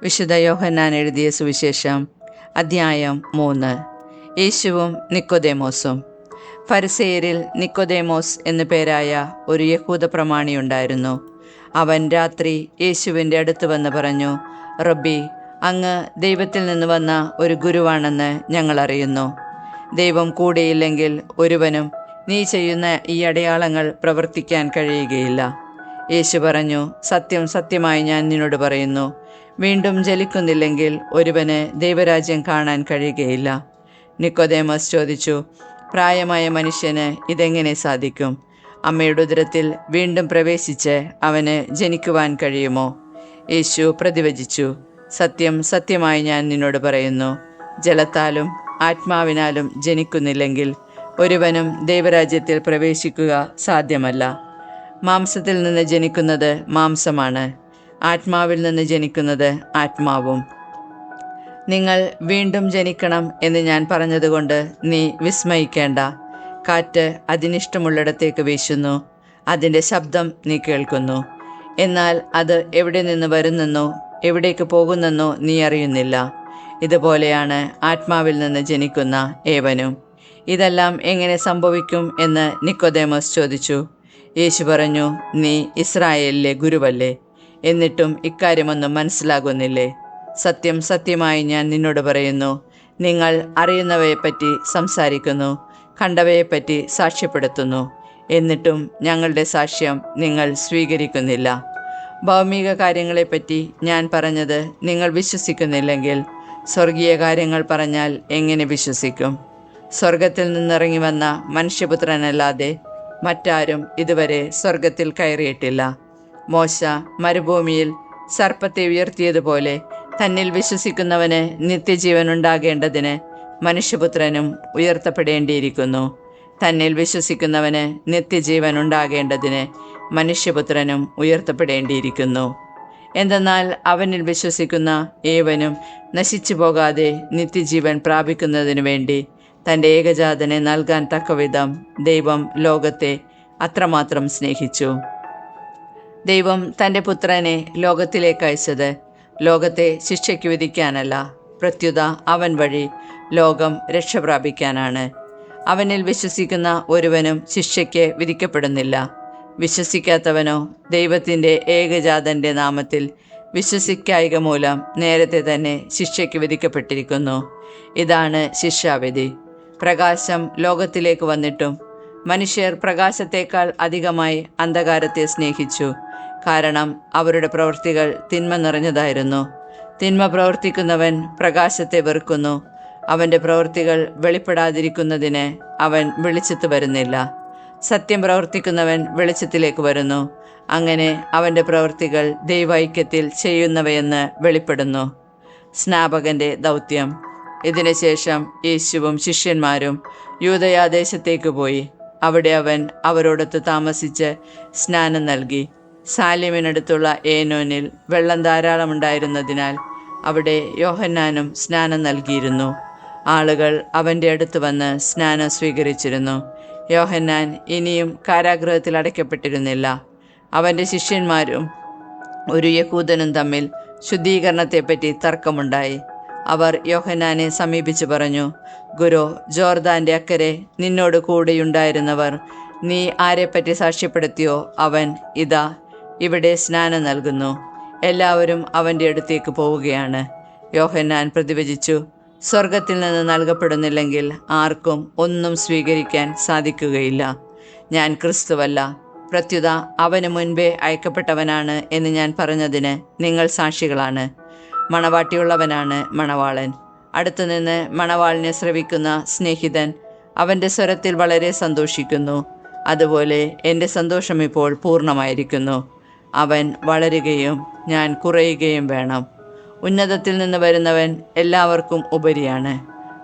വിശുദ്ധ യോഹന്നാൻ എഴുതിയ സുവിശേഷം അധ്യായം 3. യേശുവും നിക്കോദേമോസും. ഫരിസേയരിൽ നിക്കോദേമോസ് എന്നു പേരായ ഒരു യഹൂദ പ്രമാണിയുണ്ടായിരുന്നു. അവൻ രാത്രി യേശുവിൻ്റെ അടുത്ത് വന്ന് പറഞ്ഞു, റബ്ബി, അങ്ങ് ദൈവത്തിൽ നിന്ന് വന്ന ഒരു ഗുരുവാണെന്ന് ഞങ്ങൾ അറിയുന്നു. ദൈവം കൂടെയില്ലെങ്കിൽ ഒരുവനും നീ ചെയ്യുന്ന ഈ അടയാളങ്ങൾ പ്രവർത്തിക്കാൻ കഴിയുകയില്ല. യേശു പറഞ്ഞു, സത്യം സത്യമായി ഞാൻ നിന്നോട് പറയുന്നു, വീണ്ടും ജനിക്കുന്നില്ലെങ്കിൽ ഒരുവന് ദൈവരാജ്യം കാണാൻ കഴിയുകയില്ല. നിക്കോദേമോസ് ചോദിച്ചു, പ്രായമായ മനുഷ്യന് ഇതെങ്ങനെ സാധിക്കും? അമ്മയുടെ ഉദരത്തിൽ വീണ്ടും പ്രവേശിച്ച് അവന് ജനിക്കുവാൻ കഴിയുമോ? യേശു പ്രതിവചിച്ചു, സത്യം സത്യമായി ഞാൻ നിന്നോട് പറയുന്നു, ജലത്താലും ആത്മാവിനാലും ജനിക്കുന്നില്ലെങ്കിൽ ഒരുവനും ദൈവരാജ്യത്തിൽ പ്രവേശിക്കുക സാധ്യമല്ല. മാംസത്തിൽ നിന്ന് ജനിക്കുന്നത് മാംസമാണ്, ആത്മാവിൽ നിന്ന് ജനിക്കുന്നത് ആത്മാവും. നിങ്ങൾ വീണ്ടും ജനിക്കണം എന്ന് ഞാൻ പറഞ്ഞതുകൊണ്ട് നീ വിസ്മയിക്കേണ്ട. കാറ്റ് അതിനിഷ്ടമുള്ളിടത്തേക്ക് വീശുന്നു, അതിൻ്റെ ശബ്ദം നീ കേൾക്കുന്നു, എന്നാൽ അത് എവിടെ നിന്ന് വരുന്നെന്നോ എവിടേക്ക് പോകുന്നെന്നോ നീ അറിയുന്നില്ല. ഇതുപോലെയാണ് ആത്മാവിൽ നിന്ന് ജനിക്കുന്ന ഏവനും. ഇതെല്ലാം എങ്ങനെ സംഭവിക്കും എന്ന് നിക്കോദേമോസ് ചോദിച്ചു. യേശു പറഞ്ഞു, നീ ഇസ്രായേലിലെ ഗുരുവല്ലേ, എന്നിട്ടും ഇക്കാര്യമൊന്നും മനസ്സിലാകുന്നില്ലേ? സത്യം സത്യമായി ഞാൻ നിന്നോട് പറയുന്നു, നിങ്ങൾ അറിയുന്നവയെപ്പറ്റി സംസാരിക്കുന്നു, കണ്ടവയെപ്പറ്റി സാക്ഷ്യപ്പെടുത്തുന്നു, എന്നിട്ടും ഞങ്ങളുടെ സാക്ഷ്യം നിങ്ങൾ സ്വീകരിക്കുന്നില്ല. ഭൗമിക കാര്യങ്ങളെപ്പറ്റി ഞാൻ പറഞ്ഞത് നിങ്ങൾ വിശ്വസിക്കുന്നില്ലെങ്കിൽ സ്വർഗീയ കാര്യങ്ങൾ പറഞ്ഞാൽ എങ്ങനെ വിശ്വസിക്കും? സ്വർഗത്തിൽ നിന്നിറങ്ങി വന്ന മനുഷ്യപുത്രനല്ലാതെ മറ്റാരും ഇതുവരെ സ്വർഗത്തിൽ കയറിയിട്ടില്ല. മോശ മരുഭൂമിയിൽ സർപ്പത്തെ ഉയർത്തിയതുപോലെ തന്നിൽ വിശ്വസിക്കുന്നവന് നിത്യജീവൻ ഉണ്ടാകേണ്ടതിന് മനുഷ്യപുത്രനും ഉയർത്തപ്പെടേണ്ടിയിരിക്കുന്നു. തന്നിൽ വിശ്വസിക്കുന്നവന് നിത്യജീവൻ ഉണ്ടാകേണ്ടതിന് മനുഷ്യപുത്രനും ഉയർത്തപ്പെടേണ്ടിയിരിക്കുന്നു. എന്തെന്നാൽ അവനിൽ വിശ്വസിക്കുന്ന ഏവനും നശിച്ചു പോകാതെ നിത്യജീവൻ പ്രാപിക്കുന്നതിനു വേണ്ടി തൻ്റെ ഏകജാതനെ നൽകാൻ തക്കവിധം ദൈവം ലോകത്തെ അത്രമാത്രം സ്നേഹിച്ചു. ദൈവം തൻ്റെ പുത്രനെ ലോകത്തിലേക്ക് അയച്ചത് ലോകത്തെ ശിക്ഷയ്ക്ക് വിധിക്കാനല്ല, പ്രത്യുത അവൻ വഴി ലോകം രക്ഷ പ്രാപിക്കാനാണ്. അവനിൽ വിശ്വസിക്കുന്ന ഒരുവനും ശിക്ഷയ്ക്ക് വിധിക്കപ്പെടുന്നില്ല. വിശ്വസിക്കാത്തവനോ ദൈവത്തിൻ്റെ ഏകജാതൻ്റെ നാമത്തിൽ വിശ്വസിക്കായിക മൂലം നേരത്തെ തന്നെ ശിക്ഷയ്ക്ക് വിധിക്കപ്പെട്ടിരിക്കുന്നു. ഇതാണ് ശിക്ഷാവിധി. പ്രകാശം ലോകത്തിലേക്ക് വന്നിട്ടും മനുഷ്യർ പ്രകാശത്തേക്കാൾ അധികമായി അന്ധകാരത്തെ സ്നേഹിച്ചു, കാരണം അവരുടെ പ്രവൃത്തികൾ തിന്മ നിറഞ്ഞതായിരുന്നു. തിന്മ പ്രവർത്തിക്കുന്നവൻ പ്രകാശത്തെ വെറുക്കുന്നു, അവൻ്റെ പ്രവൃത്തികൾ വെളിപ്പെടാതിരിക്കുന്നതിന് അവൻ വെളിച്ചത്ത് വരുന്നില്ല. സത്യം പ്രവർത്തിക്കുന്നവൻ വെളിച്ചത്തിലേക്ക് വരുന്നു, അങ്ങനെ അവൻ്റെ പ്രവൃത്തികൾ ദൈവൈക്യത്തിൽ ചെയ്യുന്നവയെന്ന് വെളിപ്പെടുന്നു. സ്നാപകൻ്റെ ദൗത്യം. ഇതിനുശേഷം യേശുവും ശിഷ്യന്മാരും യൂദയാദേശത്തേക്ക് പോയി. അവിടെ അവൻ അവരോടൊത്ത് താമസിച്ച് സ്നാനം നൽകി. സാലിമിനടുത്തുള്ള ഏനോനിൽ വെള്ളം ധാരാളമുണ്ടായിരുന്നതിനാൽ അവിടെ യോഹന്നാനും സ്നാനം നൽകിയിരുന്നു. ആളുകൾ അവൻ്റെ അടുത്ത് വന്ന് സ്നാനം സ്വീകരിച്ചിരുന്നു. യോഹന്നാൻ ഇനിയും കാരാഗൃഹത്തിൽ അടയ്ക്കപ്പെട്ടിരുന്നില്ല. അവൻ്റെ ശിഷ്യന്മാരും ഒരു യഹൂദനും തമ്മിൽ ശുദ്ധീകരണത്തെപ്പറ്റി തർക്കമുണ്ടായി. അവർ യോഹന്നാനെ സമീപിച്ചു പറഞ്ഞു, ഗുരു, ജോർദാൻ്റെ അക്കരെ നിന്നോട് കൂടെയുണ്ടായിരുന്നവർ നീ ആരെപ്പറ്റി സാക്ഷ്യപ്പെടുത്തിയോ അവൻ ഇതാ ഇവിടെ സ്നാനം നൽകുന്നു, എല്ലാവരും അവൻ്റെ അടുത്തേക്ക് പോവുകയാണ്. യോഹന്നാൻ പ്രതിവചിച്ചു, സ്വർഗത്തിൽ നിന്ന് നൽകപ്പെടുന്നില്ലെങ്കിൽ ആർക്കും ഒന്നും സ്വീകരിക്കാൻ സാധിക്കുകയില്ല. ഞാൻ ക്രിസ്തുവല്ല, പ്രത്യുത അവന് മുൻപേ അയക്കപ്പെട്ടവനാണ് എന്ന് ഞാൻ പറഞ്ഞതിന് നിങ്ങൾ സാക്ഷികളാണ്. മണവാട്ടിയുള്ളവനാണ് മണവാളൻ. അടുത്തുനിന്ന് മണവാളിനെ ശ്രവിക്കുന്ന സ്നേഹിതൻ അവൻ്റെ സ്വരത്തിൽ വളരെ സന്തോഷിക്കുന്നു. അതുപോലെ എൻ്റെ സന്തോഷം ഇപ്പോൾ പൂർണ്ണമായിരിക്കുന്നു. അവൻ വളരുകയും ഞാൻ കുറയുകയും വേണം. ഉന്നതത്തിൽ നിന്ന് വരുന്നവൻ എല്ലാവർക്കും ഉപരിയാണ്,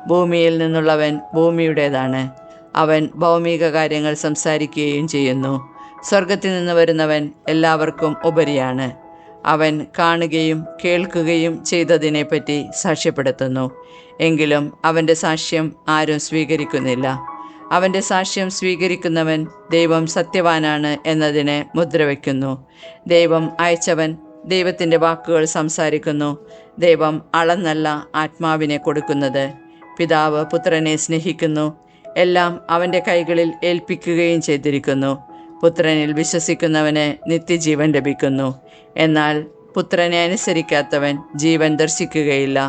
ഭൂമിയിൽ നിന്നുള്ളവൻ ഭൂമിയുടേതാണ്. അവൻ ഭൗമിക കാര്യങ്ങൾ സംസാരിക്കുകയും ചെയ്യുന്നു. സ്വർഗത്തിൽ നിന്ന് വരുന്നവൻ എല്ലാവർക്കും ഉപരിയാണ്. അവൻ കാണുകയും കേൾക്കുകയും ചെയ്തതിനെപ്പറ്റി സാക്ഷ്യപ്പെടുത്തുന്നു, എങ്കിലും അവൻ്റെ സാക്ഷ്യം ആരും സ്വീകരിക്കുന്നില്ല. അവൻ്റെ സാക്ഷ്യം സ്വീകരിക്കുന്നവൻ ദൈവം സത്യവാനാണ് എന്നതിന് മുദ്രവയ്ക്കുന്നു. ദൈവം അയച്ചവൻ ദൈവത്തിൻ്റെ വാക്കുകൾ സംസാരിക്കുന്നു. ദൈവം അളന്നല്ല ആത്മാവിനെ കൊടുക്കുന്നത്. പിതാവ് പുത്രനെ സ്നേഹിക്കുന്നു, എല്ലാം അവൻ്റെ കൈകളിൽ ഏൽപ്പിക്കുകയും ചെയ്തിരിക്കുന്നു. പുത്രനിൽ വിശ്വസിക്കുന്നവന് നിത്യജീവൻ ലഭിക്കുന്നു. എന്നാൽ പുത്രനെ അനുസരിക്കാത്തവൻ ജീവൻ ദർശിക്കുകയില്ല,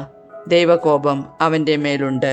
ദൈവകോപം അവൻ്റെ മേലുണ്ട്.